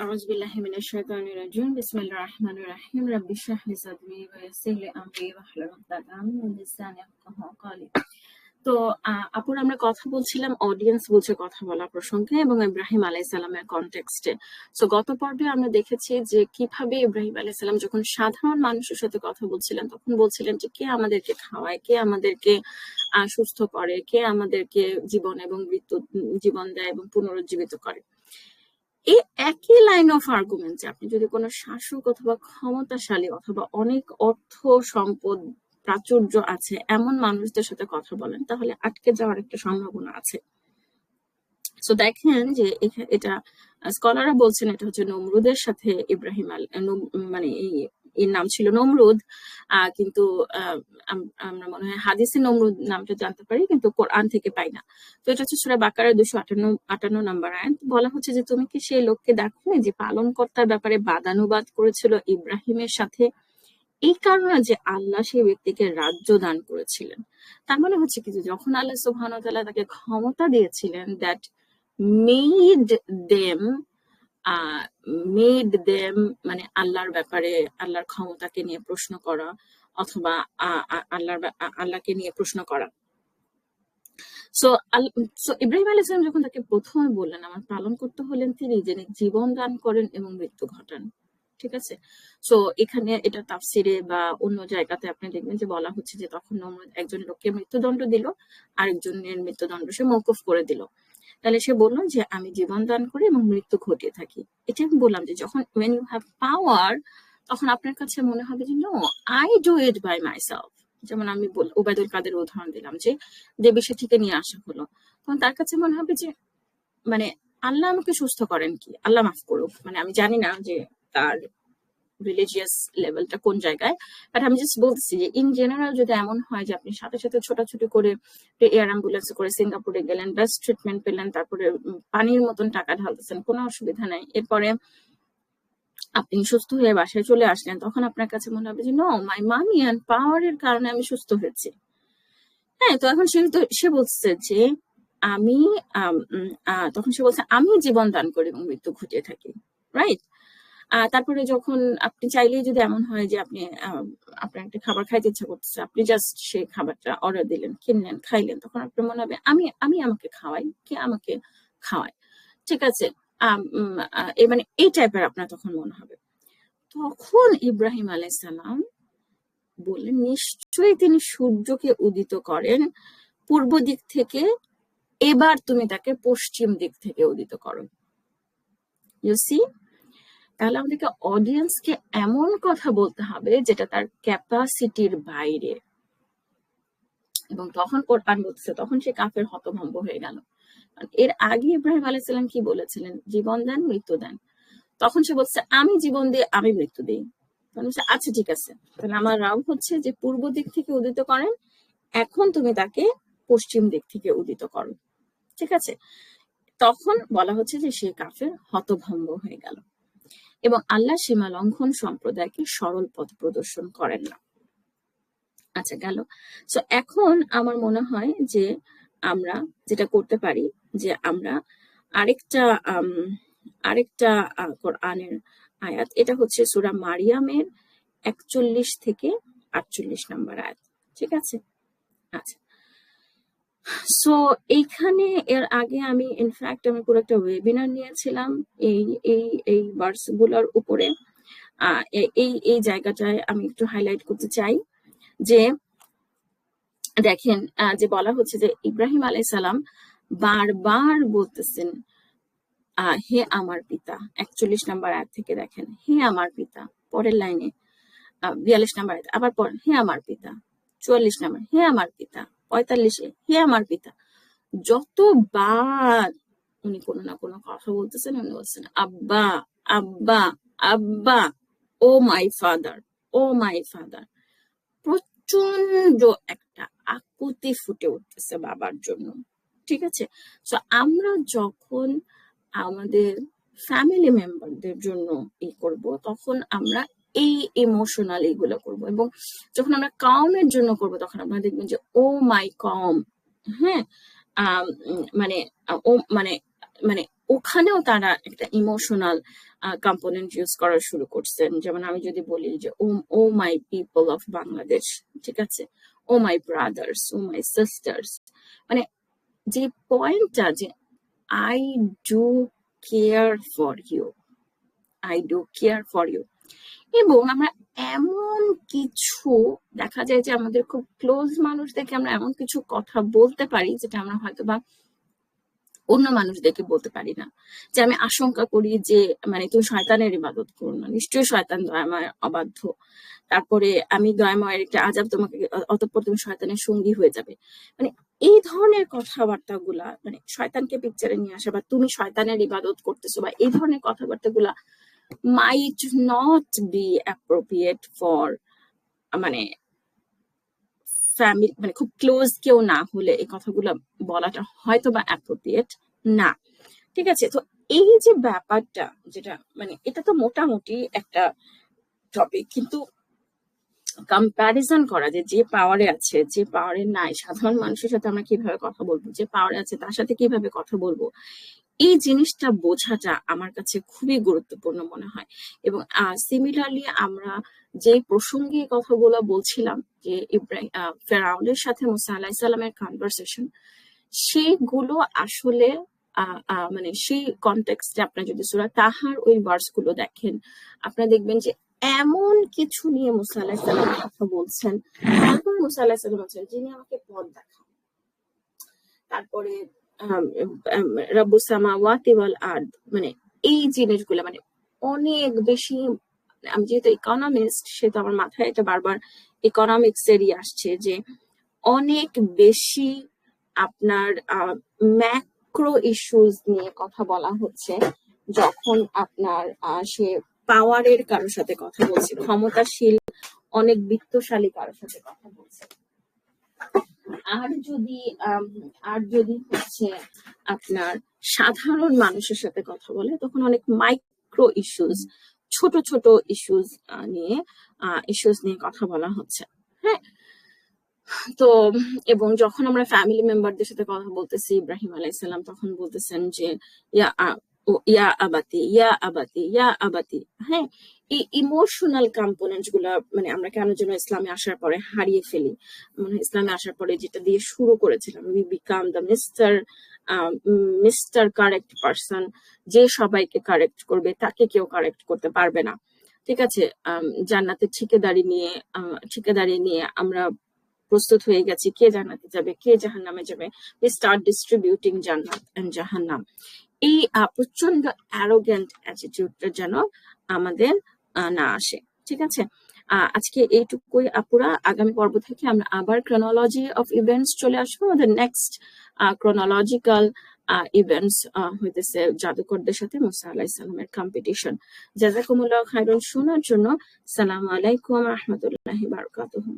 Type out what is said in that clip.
أعوذ بالله من الشيطان الرجيم بسم الله الرحمن الرحيم رب اشرح لي صدري ويسر لي أمري واحلل عقدة من لساني يفقهوا قولي। তো আপুর আমরা কথা বলছিলাম অডিয়েন্স বুঝে কথা বলা প্রসঙ্গে এবং ইব্রাহিম আলাইহিস সালামের কনটেক্সটে। সো গত পর্বে আমরা দেখেছি যে কিভাবে ইব্রাহিম আলাইহিস সালাম যখন সাধারণ মানুষের সাথে কথা বলছিলেন তখন বলছিলেন যে কে আমাদেরকে খাওয়ায়, কে আমাদেরকে সুস্থ করে, কে আমাদেরকে জীবন এবং মৃত্যু জীবন দেয় এবং পুনরুজ্জীবিত করে। এই একই লাইন অফ আর্গুমেন্টে আপনি যদি কোনো শাসক অথবা ক্ষমতাশালী অথবা অনেক অর্থ সম্পদ প্রাচুর্য আছে এমন মানুষদের সাথে কথা বলেন তাহলে আটকে যাওয়ার একটা সম্ভাবনা আছে। সো দেখেন যে এটা স্কলাররা বলছেন এটা হচ্ছে নমরুদের সাথে ইব্রাহিম মানে এর নাম ছিল নমরুদ, কিন্তু আমরা মনে হয় হাদিসে নমরুদ নামটা জানতে পারি কিন্তু কোরআন থেকে পাই না। তো এটা হচ্ছে সূরা বাকারার 258 নম্বর আয়াত। বলা হচ্ছে যে তুমি কি সেই লোককে দেখো যে পালনকর্তার ব্যাপারে বাদানুবাদ করেছিল ইব্রাহিমের সাথে, এই কারণে যে আল্লাহ সেই ব্যক্তিকে রাজ্য দান করেছিলেন। তার মানে হচ্ছে কি যে যখন আল্লাহ সুবহানাহু ওয়া তাআলা তাকে ক্ষমতা দিয়েছিলেন দ্যাট মেড দেম মানে আল্লাহর ব্যাপারে আল্লাহর ক্ষমতাকে নিয়ে প্রশ্ন করা অথবা আল্লাহকে নিয়ে প্রশ্ন করা। সো ইব্রাহিম আলাইহিস সালাম যখন তাকে প্রথমে বললেন আমার পালন করতে হলেন তিনি যিনি জীবন দান করেন এবং মৃত্যু ঘটান, ঠিক আছে। সো এখানে এটা তাফসিরে বা অন্য জায়গাতে আপনি দেখবেন যে বলা হচ্ছে যে তখন নমরুদ একজন লোককে মৃত্যুদণ্ড দিল, আরেকজনের মৃত্যুদণ্ড সে মওকুফ করে দিল। তাহলে সে বলল যে আমি জীবন দান করি এবং মৃত্যু ঘটিয়ে থাকি। এটা আমি বললাম যে যখন when you have power তখন আপনার কাছে মনে হবে যে no I do it by myself. যেমন আমি ওবায়দুল কাদের উদাহরণ দিলাম যে দেবিশা থেকে নিয়ে আসা হলো, তখন তার কাছে মনে হবে যে মানে আল্লাহ আমাকে সুস্থ করেন কি, আল্লাহ মাফ করুক, মানে আমি জানি না যে তার রিলিজিয়াস লেভেলটা কোন জায়গায়, বাট আমি জাস্ট বলতেছি যে ইন জেনারেল যদি এমন হয় যে আপনি সাথে সাথে ছোটাছুটি করে এয়ার অ্যাম্বুলেন্সে করে সিঙ্গাপুরে গেলেন, বেস্ট ট্রিটমেন্ট পেলেন, তারপরে পানির মতন টাকা ঢালতেছেন, কোনো অসুবিধা নাই, এরপরে আপনি সুস্থ হয়ে বাসায় চলে আসলেন, তখন আপনার কাছে মনে হবে যে নো মাই মানি অ্যান্ড পাওয়ারের কারণে আমি সুস্থ হয়েছি। হ্যাঁ, তো এখন সে বলছে যে আমি তখন সে বলছে আমি জীবন দান করি এবং মৃত্যু ঘটিয়ে থাকি, রাইট। তারপরে যখন আপনি চাইলেই যদি এমন হয় যে আপনি আপনার একটা খাবার খাইতে ইচ্ছা করতেছে, আপনি জাস্ট সেই খাবারটা অর্ডার দিলেন, কিনলেন, খাইলেন, তখন আপনার মনে হবে আমি আমাকে খাওয়াই, কে আমাকে খাওয়ায়, ঠিক আছে। মানে এই টাইপের আপনার তখন মনে হবে। তখন ইব্রাহিম আলাইহিস সালাম বললেন নিশ্চয়ই তিনি সূর্যকে উদিত করেন পূর্ব দিক থেকে, এবার তুমি তাকে পশ্চিম দিক থেকে উদিত করো। ইউ সি, তাহলে আমাদেরকে অডিয়েন্সকে এমন কথা বলতে হবে যেটা তার ক্যাপাসিটির বাইরে। এবং তখন কোরআন বলছে তখন সে কাফের হতভম্ব হয়ে গেল। এর আগে ইব্রাহিম আলাইহিস সালাম কি বলেছিলেন, জীবন দেন মৃত্যু দেন, তখন সে বলছে আমি জীবন দিই আমি মৃত্যু দিই। তখন বলছে আচ্ছা ঠিক আছে, তাহলে আমার রাও হচ্ছে যে পূর্ব দিক থেকে উদিত করেন, এখন তুমি তাকে পশ্চিম দিক থেকে উদিত করো, ঠিক আছে। তখন বলা হচ্ছে যে সে কাফের হতভম্ব হয়ে গেল এবং আল্লাহ সীমা লঙ্ঘন সম্প্রদায়কে সরল পথ প্রদর্শন করেন না। আচ্ছা গেল। সো এখন আমার মনে হয় যে আমরা যেটা করতে পারি যে আমরা আরেকটা কোরআনের আয়াত, এটা হচ্ছে সূরা মারিয়ামের 41 থেকে 48 নম্বর আয়াত, ঠিক আছে। আচ্ছা, সো এইখানে এর আগে আমি ইনফ্যাক্ট আমি পুরো একটা ওয়েবিনার নিয়েছিলাম এই এই এই ভার্সগুলোর উপরে। এই জায়গাটায় আমি একটু হাইলাইট করতে চাই যে দেখেন যে বলা হচ্ছে যে ইব্রাহিম আলাইহিস সালাম বারবার বলতেছেন হে আমার পিতা, 41 নম্বর আয়াত থেকে দেখেন হে আমার পিতা, পরের লাইনে 42 নম্বর আয়াত আবার পড়েন হে আমার পিতা, 44 নম্বর হে আমার পিতা, 45-এ হে আমার পিতা। যতবার উনি কোনো না কোনো কথা বলতেছেন, উনি বলছেন আব্বা আব্বা আব্বা, ও my father O my father. প্রচন্ড একটা আকুতি ফুটে উঠতেছে বাবার জন্য, ঠিক আছে। তো আমরা যখন আমাদের ফ্যামিলি মেম্বারদের জন্য করব তখন আমরা এই ইমোশনাল এগুলো করবো, এবং যখন আমরা কমের জন্য করব তখন আপনারা দেখবেন যে ও মাই কম, হ্যাঁ, মানে ও মানে মানে ওখানেও তারা একটা ইমোশনাল কম্পোনেন্ট ইউজ করা শুরু করছেন। যেমন আমি যদি বলি যে ও মাই পিপল অফ বাংলাদেশ, ঠিক আছে, ও মাই ব্রাদার্স, ও মাই সিস্টার্স, মানে যে পয়েন্টটা যে I do care for you, I do care for you. এবং আমরা এমন কিছু দেখা যায় যে আমাদের খুব ক্লোজ মানুষদেরকে আমরা এমন কিছু কথা বলতে পারি যেটা আমরা হয়তো বা অন্য মানুষদেরকে বলতে পারি না। যে আমি আশঙ্কা করি যে মানে তুমি শয়তানের ইবাদত করো না, নিশ্চয়ই শয়তান দয়াময় অবাধ্য, তারপরে আমি দয়াময়ের একটা আজাব তোমাকে, অতঃপর তুমি শয়তানের সঙ্গী হয়ে যাবে। মানে এই ধরনের কথাবার্তা গুলা, মানে শয়তানকে পিকচারে নিয়ে আসা বা তুমি শয়তানের ইবাদত করতেছো, বা এই ধরনের কথাবার্তা গুলা might not be appropriate for মানে ফ্যামিলি, মানে খুব ক্লোজ কেউ না হলে এই কথাগুলো বলাটা হয়তো বা অ্যাপ্রোপ্রিয়েট না। ঠিক আছে, তো এই যে ব্যাপারটা যেটা মানে এটা তো মোটামুটি একটা টপিক, কিন্তু কম্প্যারিজন করা যে পাওয়ারে আছে যে পাওয়ারে নাই, সাধারণ মানুষের সাথে আমরা কিভাবে কথা বলবো, যে পাওয়ারে আছে তার সাথে কিভাবে কথা বলবো, এই জিনিসটা বোঝাটা আমার কাছে খুবই গুরুত্বপূর্ণ মনে হয়। এবং সিমিলারলি আমরা যে প্রসঙ্গে কথাগুলো বলছিলাম যে ফেরাউনের সাথে মুসা আলাইহিস সালামের কনভারসেশন, সেগুলো আসলে মানে সেই কনটেক্সটে আপনারা যদি সূরা তাহার ওই ভার্স গুলো দেখেন, আপনারা দেখবেন যে এমন কিছু নিয়ে মুসা আলাইহিস সালাম কথা বলছেন। তারপর মুসা আলাইহিস সালাম বলছেন, যিনি আমাকে পথ দেখান, তারপরে রাব্বুস সামাওয়াতি ওয়াল আরদ, মানে এই জিনিসগুলো মানে অনেক বেশি। আমি যেহেতু ইকোনমিস্ট, সেহেতু আমার মাথায় এটা বারবার ইকোনমিক্স এরই আসছে যে অনেক বেশি আপনার ম্যাক্রো ইস্যুস নিয়ে কথা বলা হচ্ছে যখন আপনার সে পাওয়ারের কারোর সাথে কথা বলছে, ক্ষমতাশীল অনেক বিত্তশালী কারোর সাথে কথা বলছে। আর যদি হচ্ছে আপনার সাধারণ মানুষের সাথে কথা বলে, তখন অনেক মাইক্রো ইস্যুস, ছোট ছোট ইস্যুস নিয়ে কথা বলা হচ্ছে। হ্যাঁ, তো এবং যখন আমরা ফ্যামিলি মেম্বারদের সাথে কথা বলতেছি, ইব্রাহিম আলাইহিস সালাম তখন বলতেছেন যে ইয়া আবাতি, ইয়া আবাতি, ইয়া আবাতি। হ্যাঁ, এই ইমোশনাল কম্পোনেন্টস গুলা মানে আমরা কেন যেন ইসলামে আসার পরে হারিয়ে ফেলি। মানে ইসলামে আসার পরে যেটা দিয়ে শুরু করেছিলাম, we become the mister correct person, যে সবাইকে কারেক্ট করবে, তাকে কেউ কারেক্ট করতে পারবে না। ঠিক আছে, জান্নাতের ঠিকাদারি নিয়ে আমরা প্রস্তুত হয়ে গেছি, কে জান্নাতে যাবে, কে জাহান্নামে যাবে। we start distributing জান্নাত and জাহান্নাম। এই প্রচন্ড অ্যারোগেন্ট অ্যাটিটিউডটা যেন আমাদের না আসে। ঠিক আছে, আজকে এইটুকুই আপুরা। আগামী পর্ব থেকে আমরা আবার ক্রোনোলজি অফ ইভেন্টস চলে আসবো। আমাদের নেক্সট ক্রোনোলজিক্যাল ইভেন্টস হইতেছে জাদুকরদের সাথে মুসা আলাইহিস সালামের কম্পিটিশন। জাযাকুমুল্লাহ খাইরান শোনার জন্য। সালামু আলাইকুম ওয়া রাহমাতুল্লাহি ওয়া বারাকাতুহু।